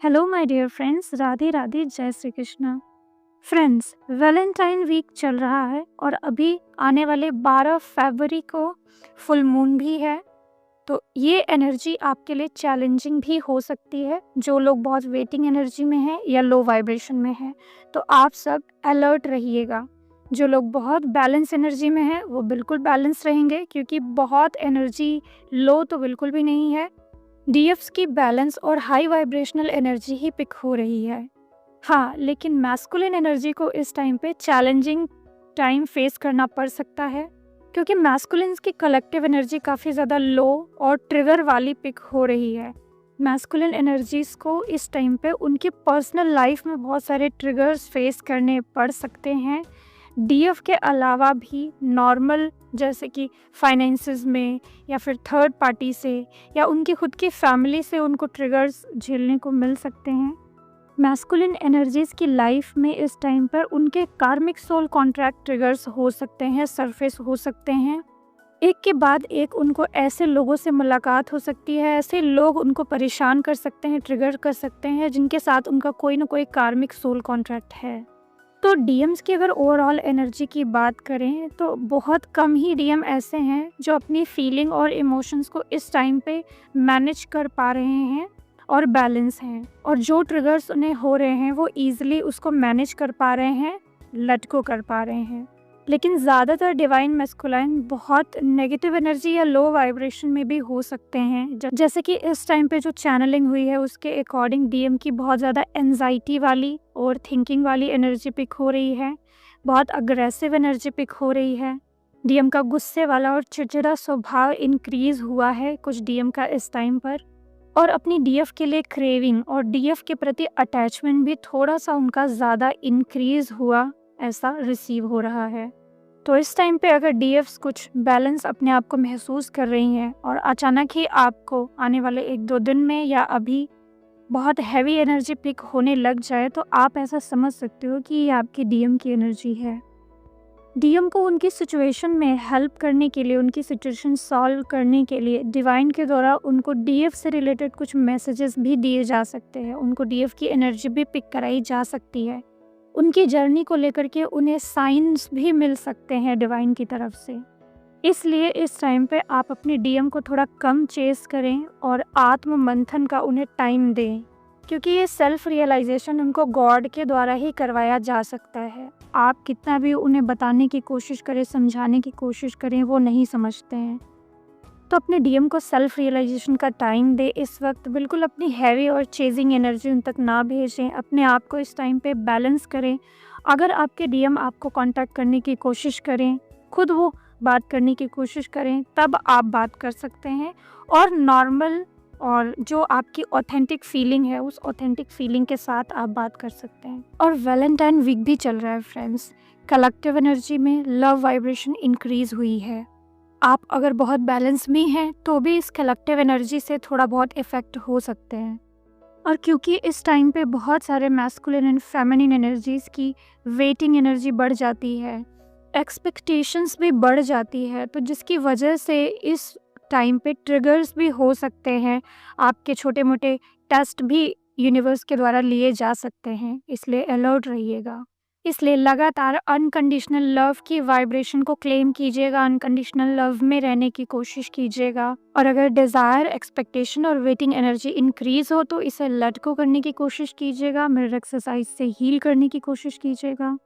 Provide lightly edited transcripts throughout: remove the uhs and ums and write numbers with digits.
Hello my dear friends, Radhe Radhe, जय Shri Krishna. Friends, valentine week चल रहा है और अभी आने वाले 12 फरवरी को फुल मून भी है। तो ये एनर्जी आपके लिए चैलेंजिंग भी हो सकती है। जो लोग बहुत वेटिंग एनर्जी में हैं या लो वाइब्रेशन में हैं, तो आप सब अलर्ट रहिएगा। जो लोग बहुत बैलेंस एनर्जी में हैं वो बिल्कुल बैलेंस रहेंगे, क्योंकि बहुत एनर्जी लो तो बिल्कुल भी नहीं है। डीएफ्स की बैलेंस और हाई वाइब्रेशनल एनर्जी ही पिक हो रही है। हाँ, लेकिन मैस्कुलिन एनर्जी को इस टाइम पे चैलेंजिंग टाइम फेस करना पड़ सकता है, क्योंकि मैस्कुलिन्स की कलेक्टिव एनर्जी काफ़ी ज़्यादा लो और ट्रिगर वाली पिक हो रही है। मैस्कुलिन एनर्जीज को इस टाइम पे उनकी पर्सनल लाइफ में बहुत सारे ट्रिगर्स फेस करने पड़ सकते हैं। डीएफ के अलावा भी नॉर्मल, जैसे कि फाइनेंसेस में या फिर थर्ड पार्टी से या उनकी खुद की फैमिली से उनको ट्रिगर्स झेलने को मिल सकते हैं। मैस्कुलिन एनर्जीज की लाइफ में इस टाइम पर उनके कार्मिक सोल कॉन्ट्रैक्ट ट्रिगर्स हो सकते हैं, सरफेस हो सकते हैं। एक के बाद एक उनको ऐसे लोगों से मुलाकात हो सकती है, ऐसे लोग उनको परेशान कर सकते हैं, ट्रिगर कर सकते हैं, जिनके साथ उनका कोई ना कोई कार्मिक सोल कॉन्ट्रैक्ट है। तो डीएम्स की अगर ओवरऑल एनर्जी की बात करें तो बहुत कम ही डीएम ऐसे हैं जो अपनी फीलिंग और इमोशंस को इस टाइम पे मैनेज कर पा रहे हैं और बैलेंस हैं, और जो ट्रिगर्स उन्हें हो रहे हैं वो ईजिली उसको मैनेज कर पा रहे हैं, लेट गो कर पा रहे हैं। लेकिन ज़्यादातर डिवाइन मैस्कुलाइन बहुत नेगेटिव एनर्जी या लो वाइब्रेशन में भी हो सकते हैं। जैसे कि इस टाइम पे जो चैनलिंग हुई है उसके अकॉर्डिंग डीएम की बहुत ज़्यादा एंजाइटी वाली और थिंकिंग वाली एनर्जी पिक हो रही है, बहुत अग्रेसिव एनर्जी पिक हो रही है। डीएम का गुस्से वाला और चिड़चिड़ा स्वभाव इंक्रीज हुआ है कुछ डीएम का इस टाइम पर, और अपनी डीएफ के लिए क्रेविंग और डीएफ के प्रति अटैचमेंट भी थोड़ा सा उनका ज़्यादा इंक्रीज हुआ ऐसा रिसीव हो रहा है। तो इस टाइम पे अगर डीएफ्स कुछ बैलेंस अपने आप को महसूस कर रही हैं और अचानक ही आपको आने वाले 1-2 दिन में या अभी बहुत हैवी एनर्जी पिक होने लग जाए, तो आप ऐसा समझ सकते हो कि ये आपकी डीएम की एनर्जी है। डीएम को उनकी सिचुएशन में हेल्प करने के लिए, उनकी सिचुएशन सॉल्व करने के लिए डिवाइन के द्वारा उनको डीएफ से रिलेटेड कुछ मैसेजेस भी दिए जा सकते हैं, उनको डीएफ की एनर्जी भी पिक कराई जा सकती है। उनकी जर्नी को लेकर के उन्हें साइंस भी मिल सकते हैं डिवाइन की तरफ से। इसलिए इस टाइम पे आप अपने डीएम को थोड़ा कम चेस करें और आत्म मंथन का उन्हें टाइम दें, क्योंकि ये सेल्फ रियलाइजेशन उनको गॉड के द्वारा ही करवाया जा सकता है। आप कितना भी उन्हें बताने की कोशिश करें, समझाने की कोशिश करें, वो नहीं समझते हैं। तो अपने डीएम को सेल्फ रियलाइजेशन का टाइम दे। इस वक्त बिल्कुल अपनी हैवी और चेजिंग एनर्जी उन तक ना भेजें, अपने आप को इस टाइम पे बैलेंस करें। अगर आपके डीएम आपको कांटेक्ट करने की कोशिश करें, खुद वो बात करने की कोशिश करें, तब आप बात कर सकते हैं, और नॉर्मल और जो आपकी ऑथेंटिक फीलिंग है उस ऑथेंटिक फीलिंग के साथ आप बात कर सकते हैं। और वैलेंटाइन वीक भी चल रहा है फ्रेंड्स, कलेक्टिव एनर्जी में लव वाइब्रेशन इंक्रीज हुई है। आप अगर बहुत बैलेंस में हैं तो भी इस कलेक्टिव एनर्जी से थोड़ा बहुत इफ़ेक्ट हो सकते हैं। और क्योंकि इस टाइम पे बहुत सारे मैस्कुलिन एंड फेमिनिन एनर्जीज़ की वेटिंग एनर्जी बढ़ जाती है, एक्सपेक्टेशंस भी बढ़ जाती है, तो जिसकी वजह से इस टाइम पे ट्रिगर्स भी हो सकते हैं। आपके छोटे मोटे टेस्ट भी यूनिवर्स के द्वारा लिए जा सकते हैं, इसलिए अलर्ट रहिएगा। इसलिए लगातार अनकंडीशनल लव की वाइब्रेशन को क्लेम कीजिएगा, अनकंडीशनल लव में रहने की कोशिश कीजिएगा। और अगर डिज़ायर, एक्सपेक्टेशन और वेटिंग एनर्जी इंक्रीज हो तो इसे लेट गो करने की कोशिश कीजिएगा, मिरर एक्सरसाइज से हील करने की कोशिश कीजिएगा।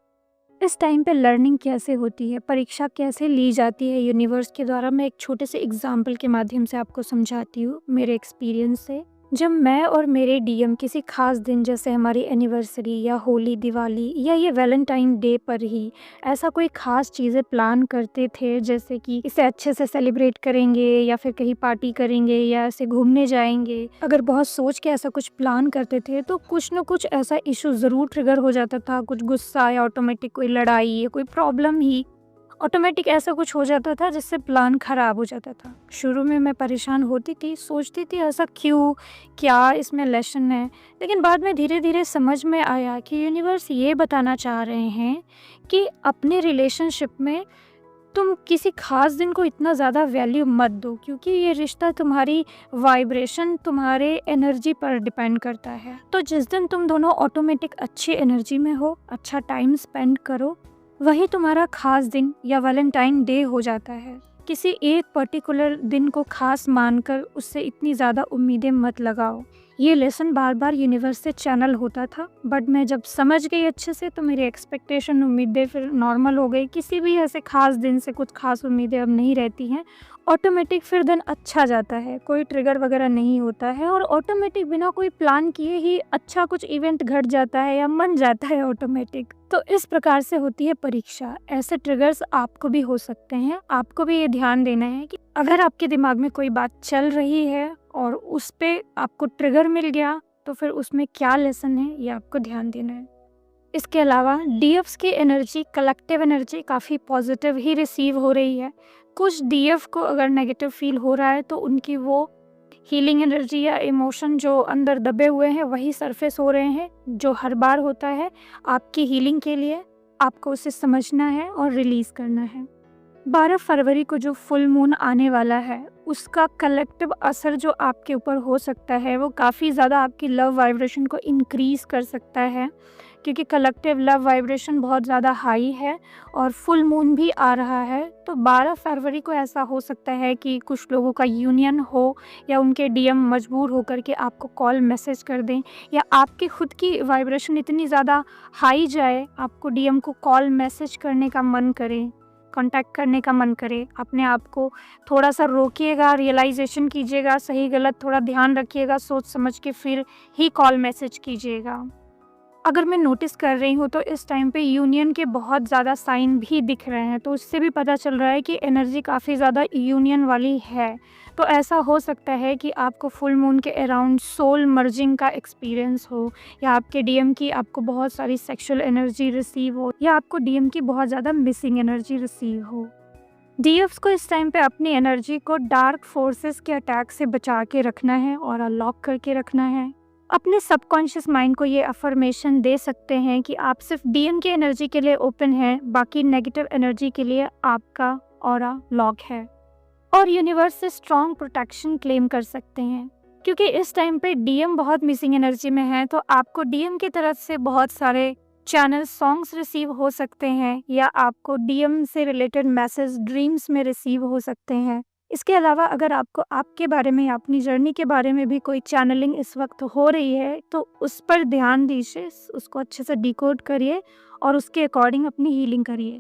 इस टाइम पे लर्निंग कैसे होती है, परीक्षा कैसे ली जाती है यूनिवर्स के द्वारा, मैं एक छोटे से एग्जाम्पल के माध्यम से आपको समझाती हूँ मेरे एक्सपीरियंस से। जब मैं और मेरे डीएम किसी खास दिन, जैसे हमारी एनिवर्सरी या होली, दिवाली या ये वैलेंटाइन डे पर ही ऐसा कोई ख़ास चीज़ें प्लान करते थे, जैसे कि इसे अच्छे से सेलिब्रेट करेंगे या फिर कहीं पार्टी करेंगे या ऐसे घूमने जाएंगे, अगर बहुत सोच के ऐसा कुछ प्लान करते थे तो कुछ ना कुछ ऐसा इशू ज़रूर ट्रिगर हो जाता था। कुछ गुस्सा या ऑटोमेटिक कोई लड़ाई या कोई प्रॉब्लम ही ऑटोमेटिक ऐसा कुछ हो जाता था जिससे प्लान ख़राब हो जाता था। शुरू में मैं परेशान होती थी, सोचती थी ऐसा क्यों, क्या इसमें लेसन है, लेकिन बाद में धीरे धीरे समझ में आया कि यूनिवर्स ये बताना चाह रहे हैं कि अपने रिलेशनशिप में तुम किसी खास दिन को इतना ज़्यादा वैल्यू मत दो, क्योंकि ये रिश्ता तुम्हारी वाइब्रेशन, तुम्हारे एनर्जी पर डिपेंड करता है। तो जिस दिन तुम दोनों ऑटोमेटिक अच्छी एनर्जी में हो, अच्छा टाइम स्पेंड करो, वही तुम्हारा खास दिन या वैलेंटाइन डे हो जाता है। किसी एक पर्टिकुलर दिन को खास मानकर उससे इतनी ज़्यादा उम्मीदें मत लगाओ। ये लेसन बार बार यूनिवर्स से चैनल होता था, बट मैं जब समझ गई अच्छे से तो मेरी एक्सपेक्टेशन, उम्मीदें फिर नॉर्मल हो गई। किसी भी ऐसे खास दिन से कुछ खास उम्मीदें अब नहीं रहती हैं। ऑटोमेटिक फिर दिन अच्छा जाता है, कोई ट्रिगर वगैरह नहीं होता है और ऑटोमेटिक बिना कोई प्लान किए ही अच्छा कुछ इवेंट घट जाता है या मन जाता है ऑटोमेटिक। तो इस प्रकार से होती है परीक्षा। ऐसे ट्रिगर्स आपको भी हो सकते हैं। आपको भी ये ध्यान देना है कि अगर आपके दिमाग में कोई बात चल रही है और उस पे आपको ट्रिगर मिल गया तो फिर उसमें क्या लेसन है ये आपको ध्यान देना है। इसके अलावा डीएफ्स की एनर्जी, कलेक्टिव एनर्जी काफ़ी पॉजिटिव ही रिसीव हो रही है। कुछ डीएफ को अगर नेगेटिव फील हो रहा है तो उनकी वो हीलिंग एनर्जी या इमोशन जो अंदर दबे हुए हैं वही सरफेस हो रहे हैं, जो हर बार होता है आपकी हीलिंग के लिए। आपको उसे समझना है और रिलीज़ करना है। 12 फरवरी को जो फुल मून आने वाला है उसका कलेक्टिव असर जो आपके ऊपर हो सकता है वो काफ़ी ज़्यादा आपकी लव वाइब्रेशन को इंक्रीज़ कर सकता है, क्योंकि कलेक्टिव लव वाइब्रेशन बहुत ज़्यादा हाई है और फुल मून भी आ रहा है। तो 12 फरवरी को ऐसा हो सकता है कि कुछ लोगों का यूनियन हो या उनके डीएम मजबूर होकर के आपको कॉल मैसेज कर दें, या आपकी खुद की वाइब्रेशन इतनी ज़्यादा हाई जाए आपको डीएम को कॉल मैसेज करने का मन करे, कांटेक्ट करने का मन करे। अपने आप को थोड़ा सा रोकिएगा, रियलाइजेशन कीजिएगा, सही गलत थोड़ा ध्यान रखिएगा, सोच समझ के फिर ही कॉल मैसेज कीजिएगा। अगर मैं नोटिस कर रही हूँ तो इस टाइम पे यूनियन के बहुत ज़्यादा साइन भी दिख रहे हैं, तो उससे भी पता चल रहा है कि एनर्जी काफ़ी ज़्यादा यूनियन वाली है। तो ऐसा हो सकता है कि आपको फुल मून के अराउंड सोल मर्जिंग का एक्सपीरियंस हो, या आपके डीएम की आपको बहुत सारी सेक्सुअल एनर्जी रिसीव हो, या आपको डीएम की बहुत ज़्यादा मिसिंग एनर्जी रिसीव हो। डीएफ्स को इस टाइम पे अपनी एनर्जी को डार्क फोर्सेस के अटैक से बचा के रखना है और अनलॉक करके रखना है। अपने सबकॉन्शियस माइंड को ये अफर्मेशन दे सकते हैं कि आप सिर्फ डीएम की एनर्जी के लिए ओपन हैं, बाकी नेगेटिव एनर्जी के लिए आपका ऑरा लॉक है। और यूनिवर्स से स्ट्रॉन्ग प्रोटेक्शन क्लेम कर सकते हैं, क्योंकि इस टाइम पे डीएम बहुत मिसिंग एनर्जी में है। तो आपको डीएम की तरफ से बहुत सारे चैनल सॉन्ग्स रिसीव हो सकते हैं, या आपको डीएम से रिलेटेड मैसेज ड्रीम्स में रिसीव हो सकते हैं। इसके अलावा अगर आपको आपके बारे में या अपनी जर्नी के बारे में भी कोई चैनलिंग इस वक्त हो रही है तो उस पर ध्यान दीजिए, उसको अच्छे से डिकोड करिए और उसके अकॉर्डिंग अपनी हीलिंग करिए।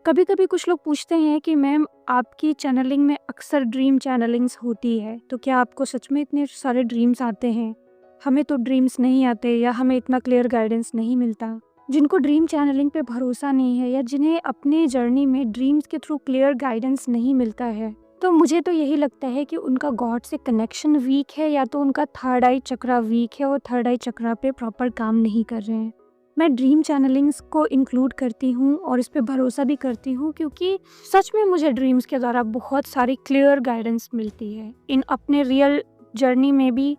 कभी कभी कुछ लोग पूछते हैं कि मैम आपकी चैनलिंग में अक्सर ड्रीम चैनलिंग्स होती है, तो क्या आपको सच में इतने सारे ड्रीम्स आते हैं? हमें तो ड्रीम्स नहीं आते या हमें इतना क्लियर गाइडेंस नहीं मिलता। जिनको ड्रीम चैनलिंग पे भरोसा नहीं है या जिन्हें अपने जर्नी में ड्रीम्स के थ्रू क्लियर गाइडेंस नहीं मिलता है, तो मुझे तो यही लगता है कि उनका गॉड से कनेक्शन वीक है, या तो उनका थर्ड आई चक्रा वीक है और थर्ड आई चक्रा पे प्रॉपर काम नहीं कर रहे हैं। मैं ड्रीम चैनलिंग्स को इंक्लूड करती हूँ और इस पे भरोसा भी करती हूँ, क्योंकि सच में मुझे ड्रीम्स के द्वारा बहुत सारी क्लियर गाइडेंस मिलती है। इन अपने रियल जर्नी में भी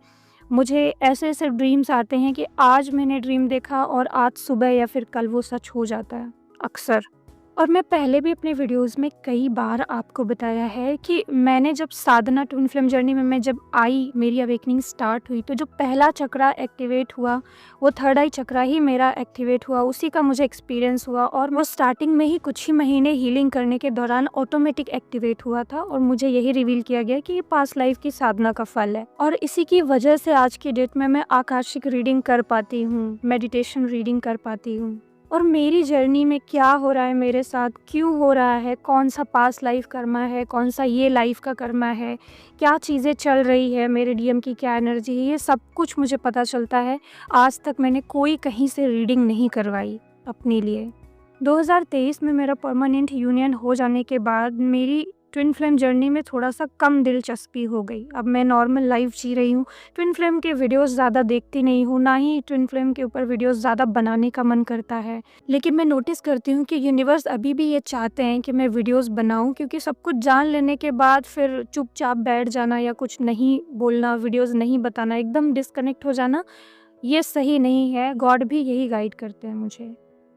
मुझे ऐसे ऐसे ड्रीम्स आते हैं कि आज मैंने ड्रीम देखा और आज सुबह या फिर कल वो सच हो जाता है अक्सर। और मैं पहले भी अपने वीडियोस में कई बार आपको बताया है कि मैंने जब साधना ट्विन फ्लेम जर्नी में मैं जब आई, मेरी अवेकनिंग स्टार्ट हुई, तो जो पहला चक्रा एक्टिवेट हुआ वो थर्ड आई चक्रा ही मेरा एक्टिवेट हुआ, उसी का मुझे एक्सपीरियंस हुआ। और वो स्टार्टिंग में ही कुछ ही महीने हीलिंग करने के दौरान ऑटोमेटिक एक्टिवेट हुआ था और मुझे यही रिवील किया गया कि ये पास्ट लाइफ की साधना का फल है। और इसी की वजह से आज की डेट में मैं आकाशिक रीडिंग कर पाती हूँ, मेडिटेशन रीडिंग कर पाती हूँ, और मेरी जर्नी में क्या हो रहा है मेरे साथ, क्यों हो रहा है, कौन सा पास्ट लाइफ कर्मा है, कौन सा ये लाइफ का कर्मा है, क्या चीज़ें चल रही है, मेरे डीएम की क्या एनर्जी है, ये सब कुछ मुझे पता चलता है। आज तक मैंने कोई कहीं से रीडिंग नहीं करवाई अपने लिए। 2023 में मेरा परमानेंट यूनियन हो जाने के बाद मेरी ट्विन फ्लेम जर्नी में थोड़ा सा कम दिलचस्पी हो गई। अब मैं नॉर्मल लाइफ जी रही हूँ, ट्विन फ्लेम के वीडियोस ज़्यादा देखती नहीं हूँ, ना ही ट्विन फ्लेम के ऊपर वीडियोस ज़्यादा बनाने का मन करता है। लेकिन मैं नोटिस करती हूँ कि यूनिवर्स अभी भी ये चाहते हैं कि मैं वीडियोस बनाऊँ, क्योंकि सब कुछ जान लेने के बाद फिर चुपचाप बैठ जाना या कुछ नहीं बोलना, वीडियोस नहीं बताना, एकदम डिस्कनेक्ट हो जाना, ये सही नहीं है। गॉड भी यही गाइड करते हैं मुझे।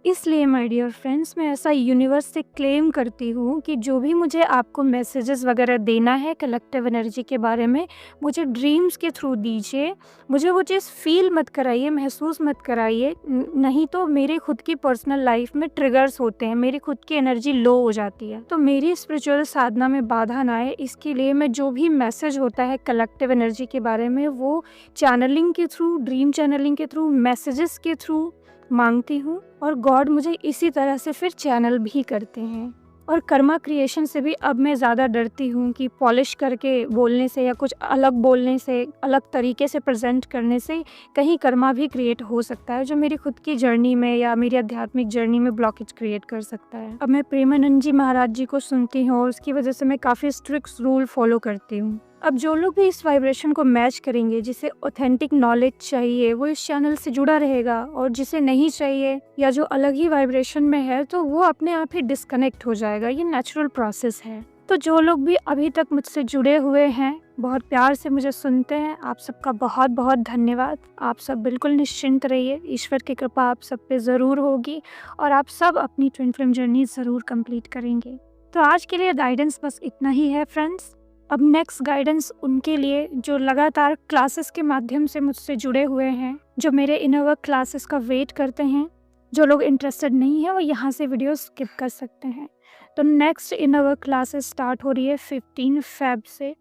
इसलिए माय डियर फ्रेंड्स, मैं ऐसा यूनिवर्स से क्लेम करती हूँ कि जो भी मुझे आपको मैसेजेस वगैरह देना है कलेक्टिव एनर्जी के बारे में, मुझे ड्रीम्स के थ्रू दीजिए। मुझे वो चीज़ फील मत कराइए, महसूस मत कराइए, नहीं तो मेरे खुद की पर्सनल लाइफ में ट्रिगर्स होते हैं, मेरी खुद की एनर्जी लो हो जाती है। तो मेरी स्पिरिचुअल साधना में बाधा ना आए, इसके लिए मैं जो भी मैसेज होता है कलेक्टिव एनर्जी के बारे में, वो चैनलिंग के थ्रू, ड्रीम चैनलिंग के थ्रू, मैसेजेस के थ्रू मांगती हूँ, और गॉड मुझे इसी तरह से फिर चैनल भी करते हैं। और कर्मा क्रिएशन से भी अब मैं ज़्यादा डरती हूँ कि पॉलिश करके बोलने से या कुछ अलग बोलने से, अलग तरीके से प्रेजेंट करने से कहीं कर्मा भी क्रिएट हो सकता है, जो मेरी खुद की जर्नी में या मेरी आध्यात्मिक जर्नी में ब्लॉकेज क्रिएट कर सकता है। अब मैं प्रेमानंद जी महाराज जी को सुनती हूँ और उसकी वजह से मैं काफ़ी स्ट्रिक्ट रूल फॉलो करती हूँ। अब जो लोग भी इस वाइब्रेशन को मैच करेंगे, जिसे ऑथेंटिक नॉलेज चाहिए, वो इस चैनल से जुड़ा रहेगा, और जिसे नहीं चाहिए या जो अलग ही वाइब्रेशन में है, तो वो अपने आप ही डिस्कनेक्ट हो जाएगा। ये नेचुरल प्रोसेस है। तो जो लोग भी अभी तक मुझसे जुड़े हुए हैं, बहुत प्यार से मुझे सुनते हैं, आप सबका बहुत बहुत धन्यवाद। आप सब बिल्कुल निश्चिंत रहिए, ईश्वर की कृपा आप सब पे ज़रूर होगी और आप सब अपनी ट्विन फ्लेम जर्नी ज़रूर कंप्लीट करेंगे। तो आज के लिए गाइडेंस बस इतना ही है फ्रेंड्स। अब नेक्स्ट गाइडेंस उनके लिए जो लगातार क्लासेस के माध्यम से मुझसे जुड़े हुए हैं, जो मेरे इनर वर्क क्लासेस का वेट करते हैं। जो लोग इंटरेस्टेड नहीं है वो यहाँ से वीडियो स्किप कर सकते हैं। तो next inner work classes start हो रही है 15 फेब से।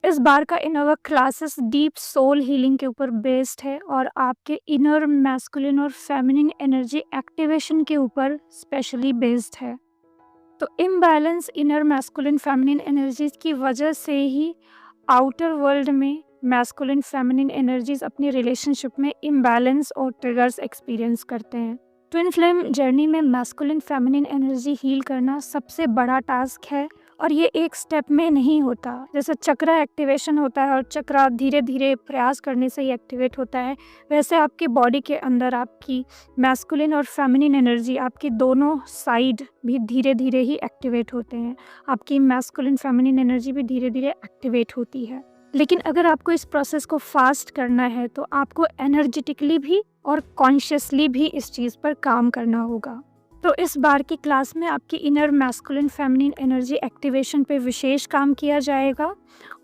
इस बार का inner work classes deep soul healing के ऊपर बेस्ड है और आपके इनर मैस्कुलिन और फेमिनिन एनर्जी एक्टिवेशन के ऊपर स्पेशली बेस्ड है। तो imbalance inner masculine feminine energies की वजह से ही आउटर वर्ल्ड में मैस्कुलिन फेमिनिन एनर्जीज अपनी रिलेशनशिप में इम्बैलेंस और ट्रिगर्स एक्सपीरियंस करते हैं। ट्विन फ्लेम जर्नी में मैस्कुलिन फेमिनिन एनर्जी हील करना सबसे बड़ा टास्क है, और ये एक स्टेप में नहीं होता। जैसे चक्रा एक्टिवेशन होता है और चक्रा धीरे धीरे प्रयास करने से ही एक्टिवेट होता है, वैसे आपकी बॉडी के अंदर आपकी मैस्कुलिन और फेमिनिन एनर्जी, आपकी दोनों साइड भी धीरे धीरे ही एक्टिवेट होते हैं। आपकी मैस्कुलिन फेमिनिन एनर्जी भी धीरे धीरे एक्टिवेट होती है। लेकिन अगर आपको इस प्रोसेस को फास्ट करना है तो आपको एनर्जेटिकली भी और कॉन्शियसली भी इस चीज़ पर काम करना होगा। तो इस बार की क्लास में आपकी inner masculine feminine energy activation पे विशेष काम किया जाएगा,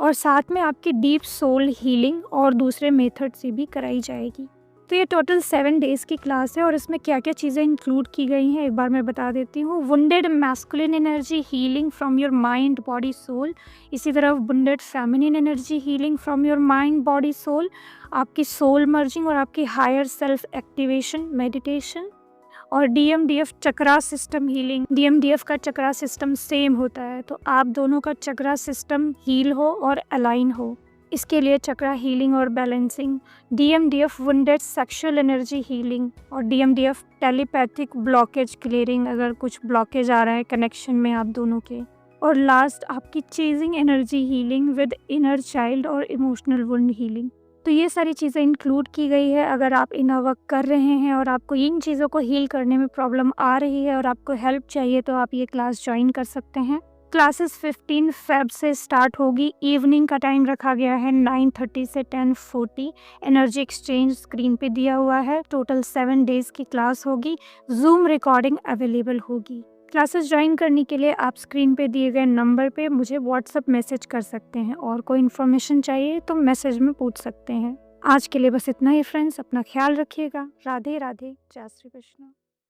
और साथ में आपकी डीप सोल हीलिंग और दूसरे मेथड से भी कराई जाएगी। तो ये टोटल 7 डेज़ की क्लास है, और इसमें क्या क्या चीज़ें इंक्लूड की गई हैं एक बार मैं बता देती हूँ। Wounded masculine energy healing from your mind body soul, इसी तरह wounded feminine energy healing from your mind body soul, आपकी सोल मर्जिंग और आपकी हायर सेल्फ एक्टिवेशन मेडिटेशन, और DMDF chakra system healing. DMDF का चक्रा सिस्टम सेम होता है, तो आप दोनों का चक्रा सिस्टम हील हो और अलाइन हो, इसके लिए चक्रा हीलिंग और balancing. DMDF wounded sexual energy healing, और DMDF टेलीपैथिक ब्लॉकेज क्लियरिंग, अगर कुछ ब्लॉकेज आ रहा है कनेक्शन में आप दोनों के। और लास्ट आपकी chasing energy healing with inner child और इमोशनल वुंड हीलिंग। तो ये सारी चीज़ें इंक्लूड की गई है। अगर आप इनर वर्क कर रहे हैं और आपको इन चीज़ों को हील करने में प्रॉब्लम आ रही है और आपको हेल्प चाहिए, तो आप ये क्लास ज्वाइन कर सकते हैं। क्लासेस 15 फेब से स्टार्ट होगी। इवनिंग का टाइम रखा गया है 9:30 से 10:40। एनर्जी एक्सचेंज स्क्रीन पे दिया हुआ है। टोटल 7 डेज़ की क्लास होगी। जूम रिकॉर्डिंग अवेलेबल होगी। क्लासेस ज्वाइन करने के लिए आप स्क्रीन पे दिए गए नंबर पे मुझे व्हाट्सएप मैसेज कर सकते हैं, और कोई इन्फॉर्मेशन चाहिए तो मैसेज में पूछ सकते हैं। आज के लिए बस इतना ही फ्रेंड्स, अपना ख्याल रखिएगा। राधे राधे, जय श्री कृष्ण।